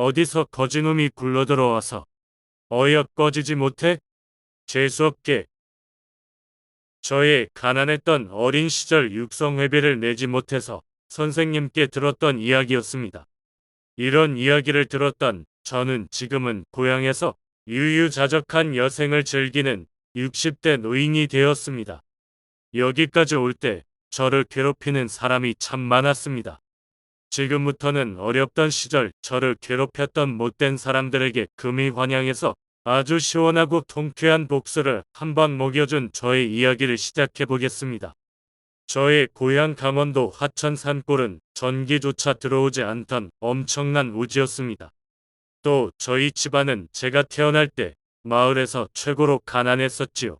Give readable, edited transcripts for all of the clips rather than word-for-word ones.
어디서 거지놈이 굴러들어와서 어이없 꺼지지 못해? 재수없게. 저의 가난했던 어린 시절 육성회비를 내지 못해서 선생님께 들었던 이야기였습니다. 이런 이야기를 들었던 저는 지금은 고향에서 유유자적한 여생을 즐기는 60대 노인이 되었습니다. 여기까지 올 때 저를 괴롭히는 사람이 참 많았습니다. 지금부터는 어렵던 시절 저를 괴롭혔던 못된 사람들에게 금이 환영해서 아주 시원하고 통쾌한 복수를 한번 먹여준 저의 이야기를 시작해 보겠습니다. 저의 고향 강원도 화천 산골은 전기조차 들어오지 않던 엄청난 우지였습니다. 또 저희 집안은 제가 태어날 때 마을에서 최고로 가난했었지요.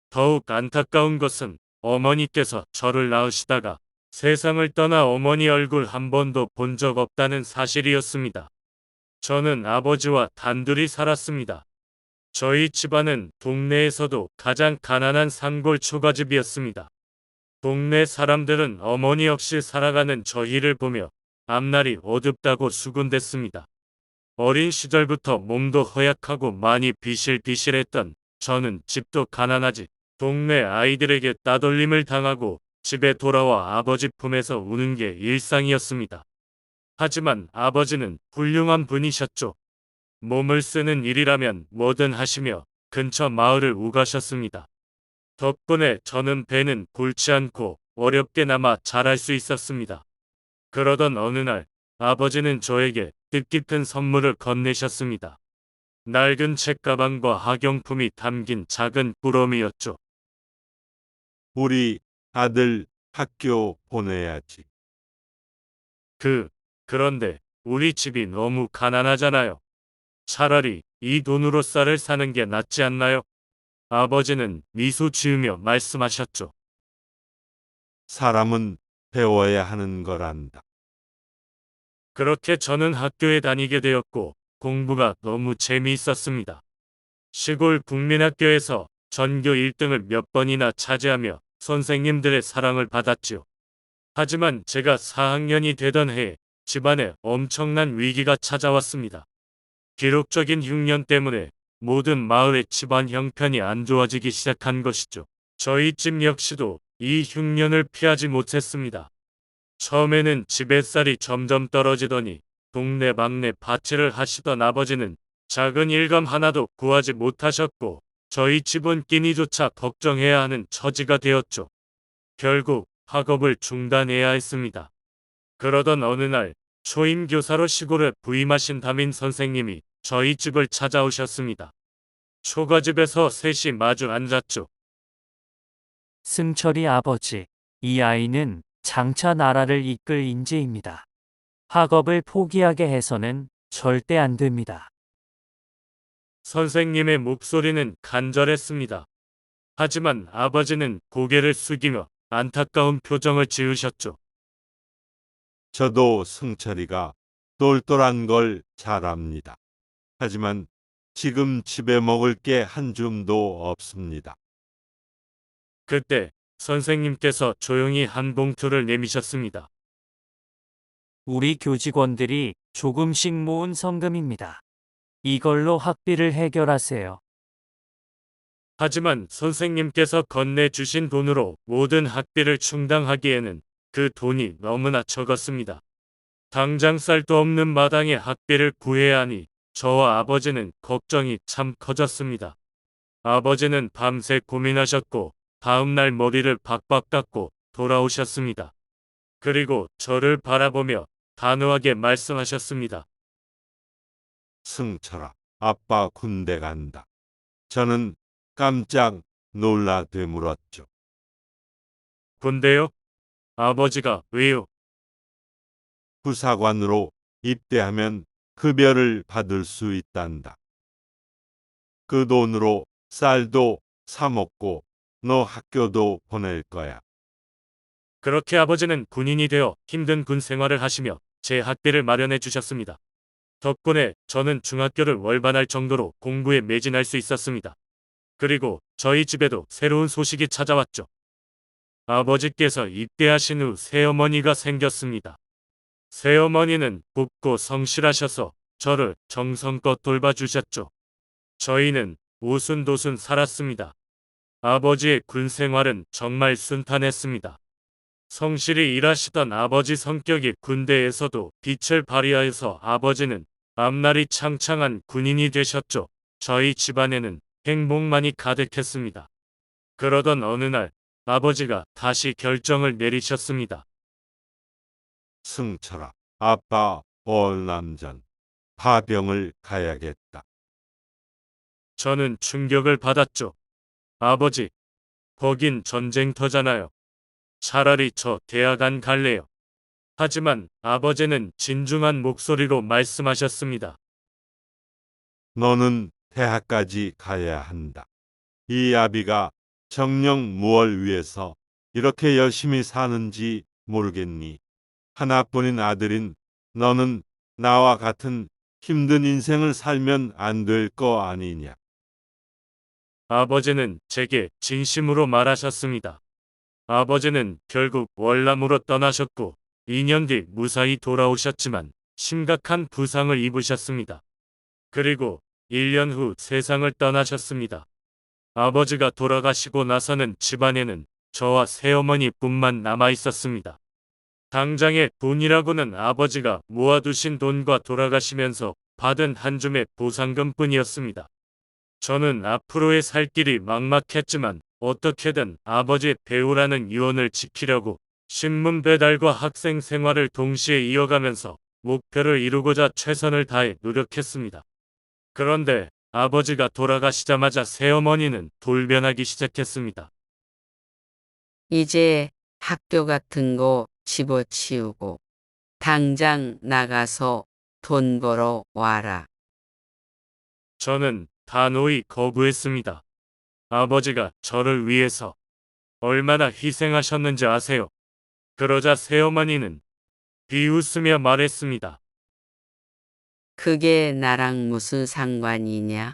더욱 안타까운 것은 어머니께서 저를 낳으시다가 세상을 떠나 어머니 얼굴 한 번도 본 적 없다는 사실이었습니다. 저는 아버지와 단둘이 살았습니다. 저희 집안은 동네에서도 가장 가난한 산골 초가집이었습니다. 동네 사람들은 어머니 없이 살아가는 저희를 보며 앞날이 어둡다고 수군댔습니다. 어린 시절부터 몸도 허약하고 많이 비실비실했던 저는 집도 가난하지 동네 아이들에게 따돌림을 당하고 집에 돌아와 아버지 품에서 우는 게 일상이었습니다. 하지만 아버지는 훌륭한 분이셨죠. 몸을 쓰는 일이라면 뭐든 하시며 근처 마을을 우가셨습니다. 덕분에 저는 배는 골치 않고 어렵게나마 자랄 수 있었습니다. 그러던 어느 날 아버지는 저에게 뜻깊은 선물을 건네셨습니다. 낡은 책가방과 학용품이 담긴 작은 꾸러미였죠. 우리 아들 학교 보내야지. 그런데 우리 집이 너무 가난하잖아요. 차라리 이 돈으로 쌀을 사는 게 낫지 않나요? 아버지는 미소 지으며 말씀하셨죠. 사람은 배워야 하는 거란다. 그렇게 저는 학교에 다니게 되었고 공부가 너무 재미있었습니다. 시골 국민학교에서 전교 1등을 몇 번이나 차지하며 선생님들의 사랑을 받았지요. 하지만 제가 4학년이 되던 해에 집안에 엄청난 위기가 찾아왔습니다. 기록적인 흉년 때문에 모든 마을의 집안 형편이 안 좋아지기 시작한 것이죠. 저희 집 역시도 이 흉년을 피하지 못했습니다. 처음에는 집의 쌀이 점점 떨어지더니 동네방네 밭일을 하시던 아버지는 작은 일감 하나도 구하지 못하셨고 저희 집은 끼니조차 걱정해야 하는 처지가 되었죠. 결국 학업을 중단해야 했습니다. 그러던 어느 날 초임 교사로 시골에 부임하신 담임 선생님이 저희 집을 찾아오셨습니다. 초가집에서 셋이 마주 앉았죠. 승철이 아버지, 이 아이는 장차 나라를 이끌 인재입니다. 학업을 포기하게 해서는 절대 안 됩니다. 선생님의 목소리는 간절했습니다. 하지만 아버지는 고개를 숙이며 안타까운 표정을 지으셨죠. 저도 승철이가 똘똘한 걸 잘 압니다. 하지만 지금 집에 먹을 게 한 줌도 없습니다. 그때 선생님께서 조용히 한 봉투를 내미셨습니다. 우리 교직원들이 조금씩 모은 성금입니다. 이걸로 학비를 해결하세요. 하지만 선생님께서 건네주신 돈으로 모든 학비를 충당하기에는 그 돈이 너무나 적었습니다. 당장 쌀도 없는 마당에 학비를 구해야 하니 저와 아버지는 걱정이 참 커졌습니다. 아버지는 밤새 고민하셨고 다음날 머리를 박박 깎고 돌아오셨습니다. 그리고 저를 바라보며 단호하게 말씀하셨습니다. 승철아, 아빠 군대 간다. 저는 깜짝 놀라 되물었죠. 군대요? 아버지가 왜요? 부사관으로 입대하면 급여를 받을 수 있단다. 그 돈으로 쌀도 사 먹고 너 학교도 보낼 거야. 그렇게 아버지는 군인이 되어 힘든 군 생활을 하시며 제 학비를 마련해 주셨습니다. 덕분에 저는 중학교를 월반할 정도로 공부에 매진할 수 있었습니다. 그리고 저희 집에도 새로운 소식이 찾아왔죠. 아버지께서 입대하신 후 새어머니가 생겼습니다. 새어머니는 곱고 성실하셔서 저를 정성껏 돌봐주셨죠. 저희는 오순도순 살았습니다. 아버지의 군 생활은 정말 순탄했습니다. 성실히 일하시던 아버지 성격이 군대에서도 빛을 발휘하여서 아버지는 앞날이 창창한 군인이 되셨죠. 저희 집안에는 행복만이 가득했습니다. 그러던 어느 날 아버지가 다시 결정을 내리셨습니다. 승철아, 아빠 월남전 파병을 가야겠다. 저는 충격을 받았죠. 아버지, 거긴 전쟁터잖아요. 차라리 저 대학 안 갈래요. 하지만 아버지는 진중한 목소리로 말씀하셨습니다. 너는 대학까지 가야 한다. 이 아비가 정녕 무얼 위해서 이렇게 열심히 사는지 모르겠니? 하나뿐인 아들인 너는 나와 같은 힘든 인생을 살면 안 될 거 아니냐? 아버지는 제게 진심으로 말하셨습니다. 아버지는 결국 월남으로 떠나셨고 2년 뒤 무사히 돌아오셨지만 심각한 부상을 입으셨습니다. 그리고 1년 후 세상을 떠나셨습니다. 아버지가 돌아가시고 나서는 집안에는 저와 새어머니뿐만 남아 있었습니다. 당장의 돈이라고는 아버지가 모아두신 돈과 돌아가시면서 받은 한 줌의 보상금뿐이었습니다. 저는 앞으로의 살 길이 막막했지만 어떻게든 아버지의 배우라는 유언을 지키려고 신문 배달과 학생 생활을 동시에 이어가면서 목표를 이루고자 최선을 다해 노력했습니다. 그런데 아버지가 돌아가시자마자 새어머니는 돌변하기 시작했습니다. 이제 학교 같은 거 집어치우고 당장 나가서 돈 벌어 와라. 저는 단호히 거부했습니다. 아버지가 저를 위해서 얼마나 희생하셨는지 아세요? 그러자 새어머니는 비웃으며 말했습니다. 그게 나랑 무슨 상관이냐?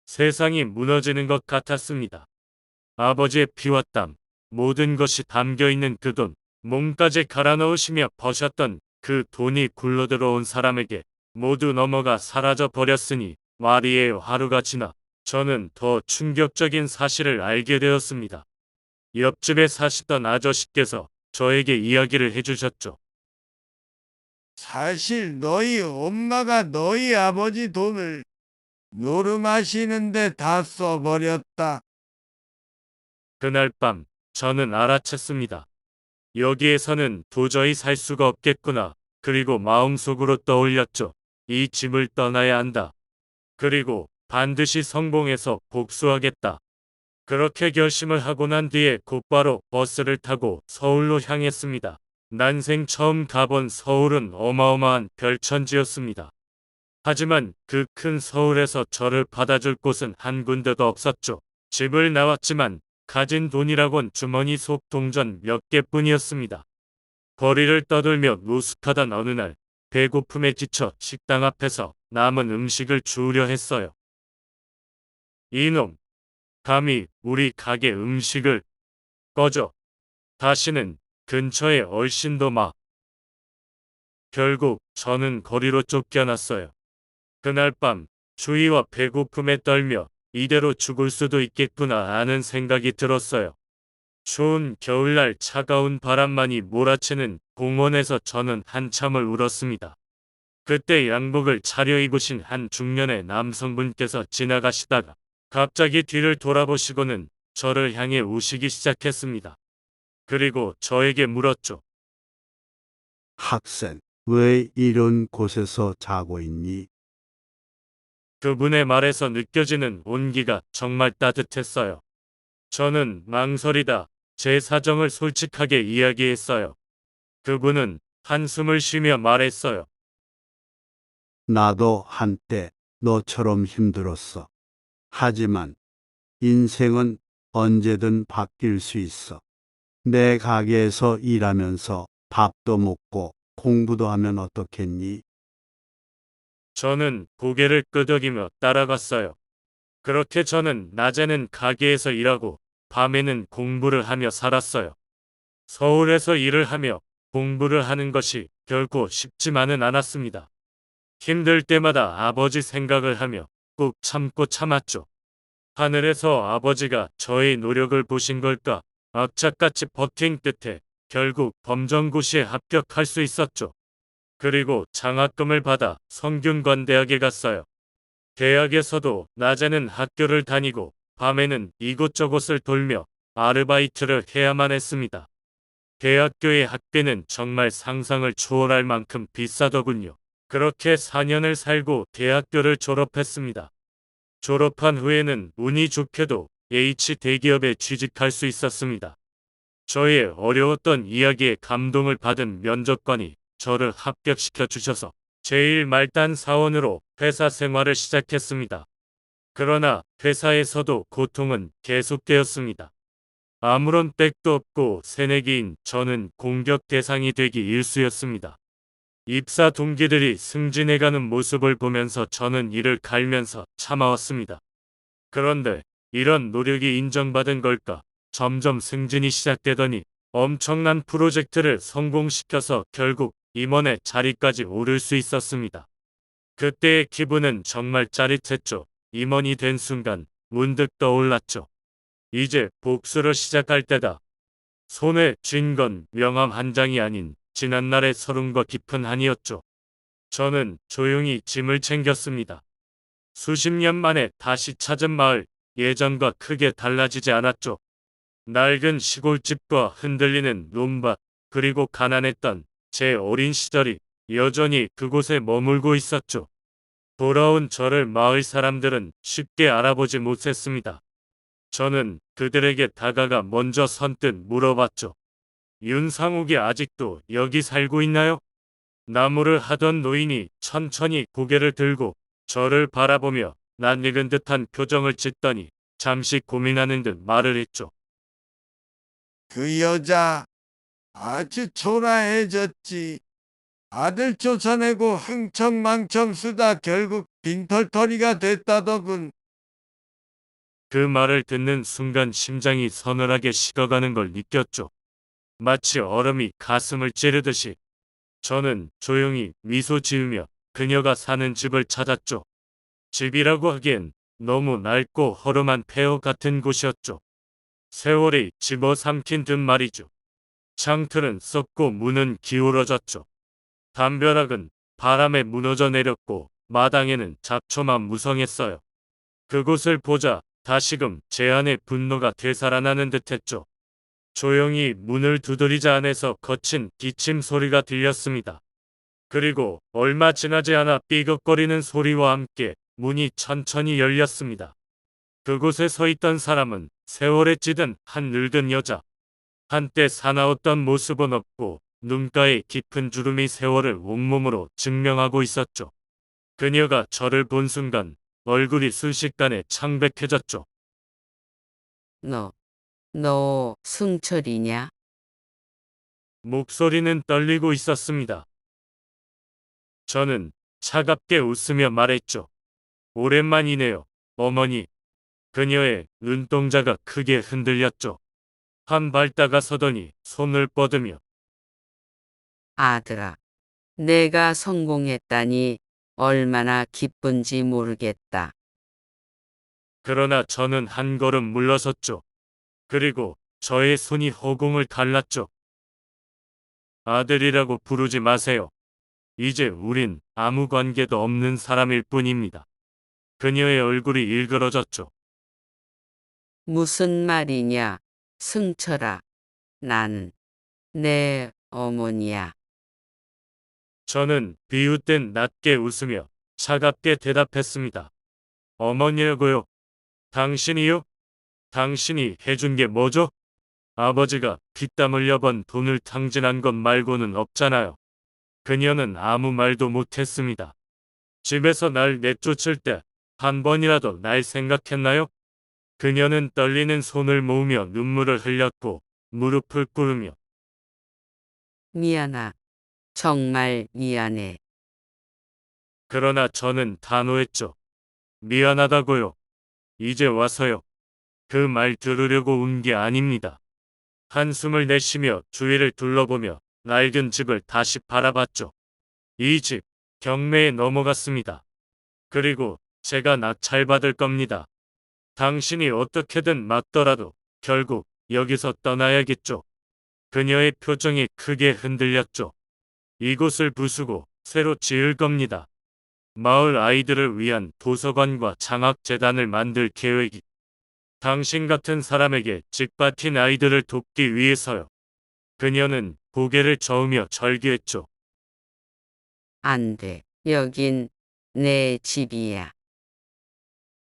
세상이 무너지는 것 같았습니다. 아버지의 피와 땀, 모든 것이 담겨있는 그 돈, 몸까지 갈아 넣으시며 버셨던 그 돈이 굴러들어온 사람에게 모두 넘어가 사라져 버렸으니 말이에요. 하루가 지나 저는 더 충격적인 사실을 알게 되었습니다. 옆집에 사시던 아저씨께서 저에게 이야기를 해주셨죠. 사실 너희 엄마가 너희 아버지 돈을 노름하시는데 다 써버렸다. 그날 밤 저는 알아챘습니다. 여기에서는 도저히 살 수가 없겠구나. 그리고 마음속으로 떠올렸죠. 이 집을 떠나야 한다. 그리고 반드시 성공해서 복수하겠다. 그렇게 결심을 하고 난 뒤에 곧바로 버스를 타고 서울로 향했습니다. 난생 처음 가본 서울은 어마어마한 별천지였습니다. 하지만 그 큰 서울에서 저를 받아줄 곳은 한 군데도 없었죠. 집을 나왔지만 가진 돈이라곤 주머니 속 동전 몇 개뿐이었습니다. 거리를 떠돌며 노숙하던 어느 날 배고픔에 지쳐 식당 앞에서 남은 음식을 주우려 했어요. 이놈, 감히 우리 가게 음식을 꺼져. 다시는 근처에 얼씬도 마. 결국 저는 거리로 쫓겨났어요. 그날 밤 추위와 배고픔에 떨며 이대로 죽을 수도 있겠구나 하는 생각이 들었어요. 추운 겨울날 차가운 바람만이 몰아치는 공원에서 저는 한참을 울었습니다. 그때 양복을 차려입으신 한 중년의 남성분께서 지나가시다가 갑자기 뒤를 돌아보시고는 저를 향해 우시기 시작했습니다. 그리고 저에게 물었죠. 학생, 왜 이런 곳에서 자고 있니? 그분의 말에서 느껴지는 온기가 정말 따뜻했어요. 저는 망설이다 제 사정을 솔직하게 이야기했어요. 그분은 한숨을 쉬며 말했어요. 나도 한때 너처럼 힘들었어. 하지만 인생은 언제든 바뀔 수 있어. 내 가게에서 일하면서 밥도 먹고 공부도 하면 어떻겠니? 저는 고개를 끄덕이며 따라갔어요. 그렇게 저는 낮에는 가게에서 일하고 밤에는 공부를 하며 살았어요. 서울에서 일을 하며 공부를 하는 것이 결코 쉽지만은 않았습니다. 힘들 때마다 아버지 생각을 하며 꾹 참고 참았죠. 하늘에서 아버지가 저의 노력을 보신 걸까? 악착같이 버틴 끝에 결국 범정고시에 합격할 수 있었죠. 그리고 장학금을 받아 성균관대학에 갔어요. 대학에서도 낮에는 학교를 다니고 밤에는 이곳저곳을 돌며 아르바이트를 해야만 했습니다. 대학교의 학비는 정말 상상을 초월할 만큼 비싸더군요. 그렇게 4년을 살고 대학교를 졸업했습니다. 졸업한 후에는 운이 좋게도 H 대기업에 취직할 수 있었습니다. 저의 어려웠던 이야기에 감동을 받은 면접관이 저를 합격시켜 주셔서 제일 말단 사원으로 회사 생활을 시작했습니다. 그러나 회사에서도 고통은 계속되었습니다. 아무런 백도 없고 새내기인 저는 공격 대상이 되기 일쑤였습니다. 입사 동기들이 승진해가는 모습을 보면서 저는 이를 갈면서 참아왔습니다. 그런데 이런 노력이 인정받은 걸까? 점점 승진이 시작되더니 엄청난 프로젝트를 성공시켜서 결국 임원의 자리까지 오를 수 있었습니다. 그때의 기분은 정말 짜릿했죠. 임원이 된 순간 문득 떠올랐죠. 이제 복수를 시작할 때다. 손에 쥔 건 명함 한 장이 아닌 지난날의 서름과 깊은 한이었죠. 저는 조용히 짐을 챙겼습니다. 수십 년 만에 다시 찾은 마을, 예전과 크게 달라지지 않았죠. 낡은 시골집과 흔들리는 논밭, 그리고 가난했던 제 어린 시절이 여전히 그곳에 머물고 있었죠. 돌아온 저를 마을 사람들은 쉽게 알아보지 못했습니다. 저는 그들에게 다가가 먼저 선뜻 물어봤죠. 윤상욱이 아직도 여기 살고 있나요? 나무를 하던 노인이 천천히 고개를 들고 저를 바라보며 낯익은 듯한 표정을 짓더니 잠시 고민하는 듯 말을 했죠. 그 여자 아주 초라해졌지. 아들 쫓아내고 흥청망청 쓰다 결국 빈털터리가 됐다더군. 그 말을 듣는 순간 심장이 서늘하게 식어가는 걸 느꼈죠. 마치 얼음이 가슴을 찌르듯이. 저는 조용히 미소 지으며 그녀가 사는 집을 찾았죠. 집이라고 하기엔 너무 낡고 허름한 폐허 같은 곳이었죠. 세월이 집어삼킨 듯 말이죠. 창틀은 썩고 문은 기울어졌죠. 담벼락은 바람에 무너져 내렸고 마당에는 잡초만 무성했어요. 그곳을 보자 다시금 제 안의 분노가 되살아나는 듯했죠. 조용히 문을 두드리자 안에서 거친 기침 소리가 들렸습니다. 그리고 얼마 지나지 않아 삐걱거리는 소리와 함께 문이 천천히 열렸습니다. 그곳에 서 있던 사람은 세월에 찌든 한 늙은 여자. 한때 사나웠던 모습은 없고 눈가에 깊은 주름이 세월을 온몸으로 증명하고 있었죠. 그녀가 저를 본 순간 얼굴이 순식간에 창백해졌죠. 너 승철이냐? 목소리는 떨리고 있었습니다. 저는 차갑게 웃으며 말했죠. 오랜만이네요, 어머니. 그녀의 눈동자가 크게 흔들렸죠. 한 발 다가서더니 손을 뻗으며 아들아, 내가 성공했다니 얼마나 기쁜지 모르겠다. 그러나 저는 한 걸음 물러섰죠. 그리고 저의 손이 허공을 갈랐죠. 아들이라고 부르지 마세요. 이제 우린 아무 관계도 없는 사람일 뿐입니다. 그녀의 얼굴이 일그러졌죠. 무슨 말이냐, 승철아. 나는 내 어머니야. 저는 비웃듯 낮게 웃으며 차갑게 대답했습니다. 어머니라고요? 당신이요? 당신이 해준 게 뭐죠? 아버지가 피땀 흘려 번 돈을 탕진한 것 말고는 없잖아요. 그녀는 아무 말도 못했습니다. 집에서 날 내쫓을 때 한 번이라도 날 생각했나요? 그녀는 떨리는 손을 모으며 눈물을 흘렸고 무릎을 꿇으며 미안하. 정말 미안해. 그러나 저는 단호했죠. 미안하다고요. 이제 와서요. 그 말 들으려고 온 게 아닙니다. 한숨을 내쉬며 주위를 둘러보며 낡은 집을 다시 바라봤죠. 이 집, 경매에 넘어갔습니다. 그리고 제가 낙찰받을 겁니다. 당신이 어떻게든 막더라도 결국 여기서 떠나야겠죠. 그녀의 표정이 크게 흔들렸죠. 이곳을 부수고 새로 지을 겁니다. 마을 아이들을 위한 도서관과 장학재단을 만들 계획이. 당신 같은 사람에게 직받친 아이들을 돕기 위해서요. 그녀는 고개를 저으며 절규했죠. 안 돼. 여긴 내 집이야.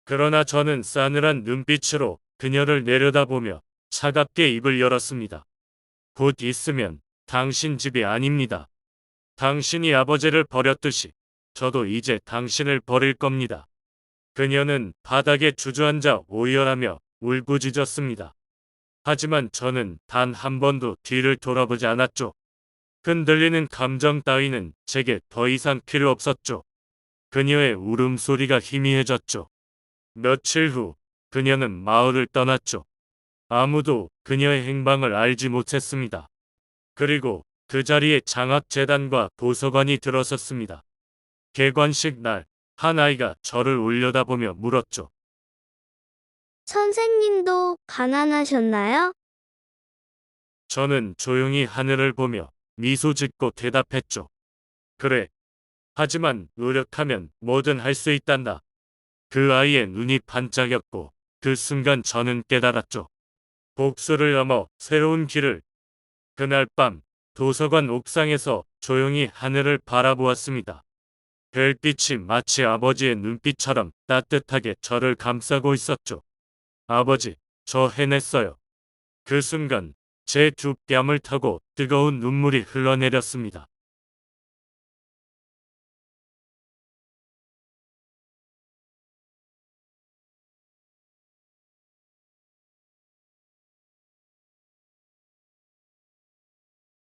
그러나 저는 싸늘한 눈빛으로 그녀를 내려다보며 차갑게 입을 열었습니다. 곧 있으면 당신 집이 아닙니다. 당신이 아버지를 버렸듯이 저도 이제 당신을 버릴 겁니다. 그녀는 바닥에 주저앉아 오열하며 울부짖었습니다. 하지만 저는 단 한 번도 뒤를 돌아보지 않았죠. 흔들리는 감정 따위는 제게 더 이상 필요 없었죠. 그녀의 울음소리가 희미해졌죠. 며칠 후 그녀는 마을을 떠났죠. 아무도 그녀의 행방을 알지 못했습니다. 그리고 그 자리에 장학재단과 도서관이 들어섰습니다. 개관식 날, 한 아이가 저를 올려다보며 물었죠. 선생님도 가난하셨나요? 저는 조용히 하늘을 보며 미소 짓고 대답했죠. 그래. 하지만 노력하면 뭐든 할 수 있단다. 그 아이의 눈이 반짝였고 그 순간 저는 깨달았죠. 복수를 넘어 새로운 길을. 그날 밤 도서관 옥상에서 조용히 하늘을 바라보았습니다. 별빛이 마치 아버지의 눈빛처럼 따뜻하게 저를 감싸고 있었죠. 아버지, 저 해냈어요. 그 순간 제 두 뺨을 타고 뜨거운 눈물이 흘러내렸습니다.